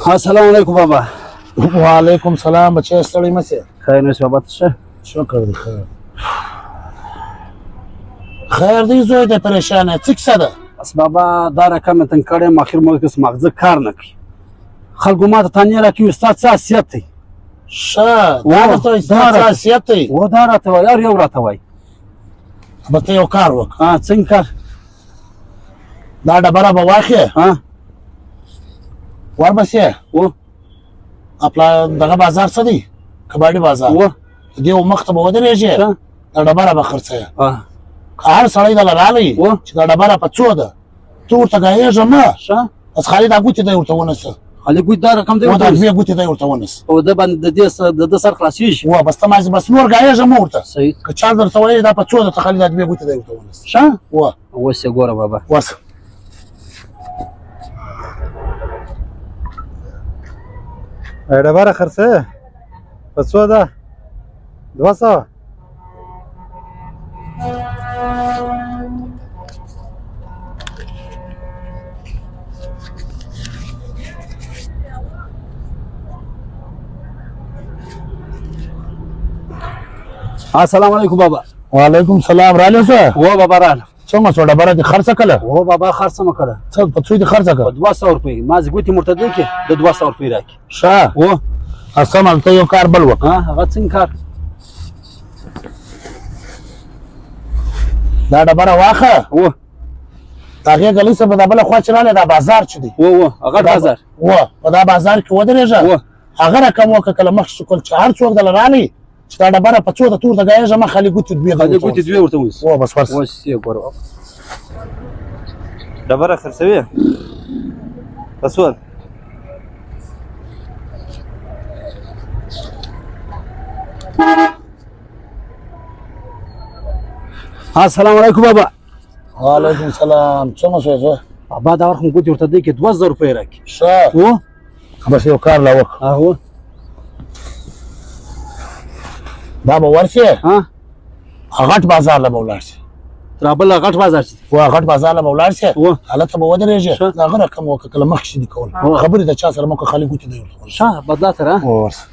السلام علیکم بابا. وعلیکم سلام بچه ستړی مه سې. خیر نوش بابا ته شه. شکر دی خیر. خیر دی زوی دی پریشانه څه کیسه ده؟ بس بابا دا رقم تنګ کړی یم اخر ملک اوس مغزه کار نه کوي. خلکو ما ته تانې راکوي ستا څه حیثیت دی؟ ښه دا درته وایي ستا څه حیثیت دی؟ و دا راته وایي هر یو راته وایي. به ته یو کار وکړه. څنګه کار؟ دا ډبره به واخلې وربسې خپله دغه بازار څه دی کباړي بازار د دې مخ ته به ودرېږې دا ډبره به خرڅوې که هر سړی دله رالی چې دا ډبره په څو ده ته ورته ګایېږه مه بس خالي دا ګوتې دی ورته ونیسه خالي ګوتې دا رقم دی دا دوې ګوتې دی ورته ونیسه او ده باندې د ده سر خلاصېږي بس ته بس نور ګایېږه مه ورته که چا درته ویلې دا په څو ده ته خالي دا دوې ګوتې دی ورته ونیسه ښه اوس یې ګوره بابا اوس ډبره خرڅه په څو ده 200 السلام علیکم بابا. وعلیکم سلام رالی څه و بابا راله څنګه څو ډبره دې خرڅه کړه و بابا خرڅه مه کړه څه په څو دې خرڅه کړه 200 روپۍ ما زه ګوتې مرتدې کې د 200 روپۍ راکړي ښه سم ته یو کار بل وکړه هغه څنګه کار دا ډبره واخه د هغې ګلۍ څه په دا بله خوا چې رالی دا بازار چې دی هغه بازار په دا بازار کې ودرېږه هغه رقم وکړه کله مخکې چې هر څوک دله رالی چې دا ډبره په څو د تور ته ګایېږه مه خالي ګوتې دوې ورته ونیسه بس ورسه اوس یې ګوره ډبره خرڅوي په څو السلام علیکم بابا. وعلیکم سلام څنګه شوې زه بابا دا وخت مو ګوتې ورته دی کې 2000 روپۍ راکړي ښه بس یو کار لا وکړه دا به ورسې غټ بازار له به ولاړ شې تر بل غټ بازار چې غټ بازار له به ولاړ شې هلته به ودرېږې د هغه رقم وکړه کله مخکې دي کول خبرې د چا سره مه کوه خالي ګوتې دی ورته ښه بدلا تر ورسه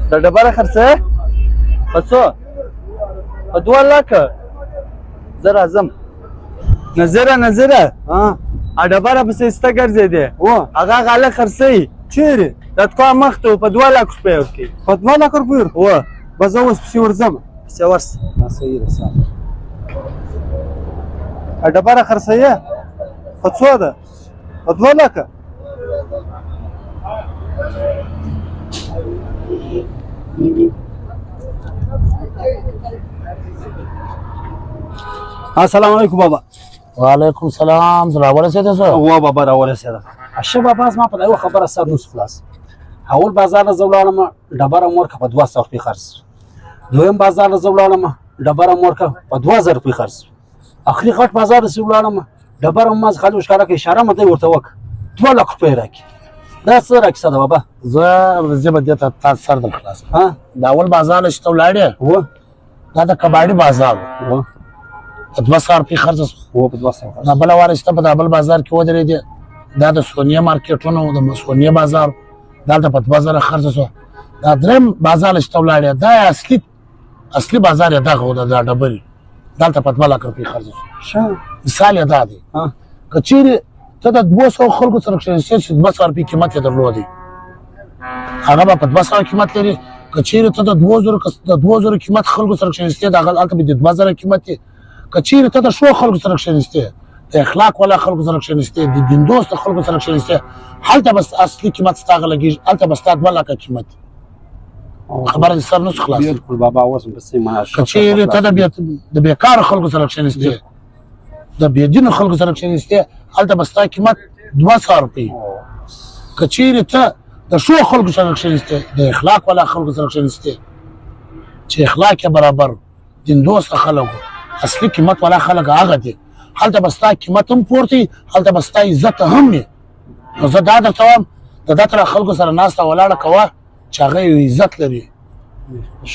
دا ډبره خرڅه په څو په 2 لکه زه راځم نظره ا ډبره پسې سته ګرځېدې هغه غاله خرڅوي چیرې د تکوا مخ ته په 2 لک روپۍ ورکوي په 2 لک روپۍ به زه اوس پسې ورځم پسې ورسه صحیح ده سم ا ډبره خرڅوي په څو ده په 2 لکه السلام علیکم بابا. وعلیکم سلام زه راورسېده زه و بابا راورسېده ښه بابا زما په دا یوه خبره سر نوس خلاص اول بازار له زه ولاړم ډبره مو ورکړه په 200 روپۍ خرڅ دویم بازار له زه ولاړم ډبره مو ورکړه په 2000 روپۍ خرڅ اخري غټ بازار له زه ولاړم ډبره مو ما خالي ښکاره کړه اشاره مې دی ورته وکړه 2 لک روپۍ راکړي دا څه راکیسه ده بابا زه به دې ته تا سر در خلاص د اول بازار له چې ته ولاړې دا د کباړي بازار و په 200 روپۍ خرڅه شوه په 200 دا بله واره چې ته په دا بل بازار کې ودرېدې دا د سونیه مارکېټونو د سونیه بازار دلته په 2000 خرڅه شوه دا درېیم بازار چې ته ولاړې دا اصلي بازار یې دغه و دا ډبرې دلته په 2 لک روپۍ خرڅه شوه مثال یې دا دی که چیرې ته د 200 خلکو سره کښېنستې چې 200 روپۍ قیمت یې درلودی هغه به په 200 قیمت لري که چیرې ته د 2000 قیمت خلکو سره کښېنستې د هغه هلته به د 2000 قیمت یې که چیرې ته د ښو خلکو سره کښېنستې د اخلاق والا خلکو سره کښېنستې د دین دوسته خلکو سره کښېنستې هلته به اصلي قیمت ستا هغه لګېږي هلته به ستا 2 لکه قیمت خبره دې سر نشو خلاص بالکل بابا اوس په سمه معنا که چیرې ته د بیکاره خلکو سره کښېنستې د بېدینو خلکو سره کښېنستې هلته به ستا قیمت 200 روپۍ که چیرې ته د ښو خلکو سره کښېنستې د اخلاق والا خلکو سره کښېنستې چې اخلاق یې برابر دین دوسته خلک اصلي قیمت والا خلک هغه دي هلته به ستا قیمت هم پورته وي هلته به ستا عزت هم وي نو زه دا درته وایم د دا تر خلکو سره ناسته ولاړه کوه چې هغه یو عزت لري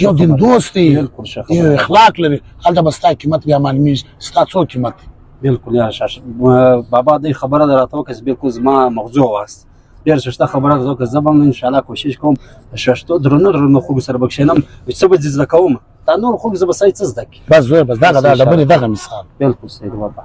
یو دین دوست دی یو اخلاق لري هلته به ستا قیمت بیا معلومیږي ستا څو قیمت دی بالکل یا بابا دې خبره ده راته وکړه چې بالکل زما موضوع واست ډېر شته خبره ده وکړه زه به هم انشاءالله کوشش کوم ششتو درنو خوږو سره به کښېنم څه به دې زده کوم دا نور خوږ زه به سړی څه زده کړي بس زوی بس دغه ډبرې دغه مثال بالکل صحیح بابا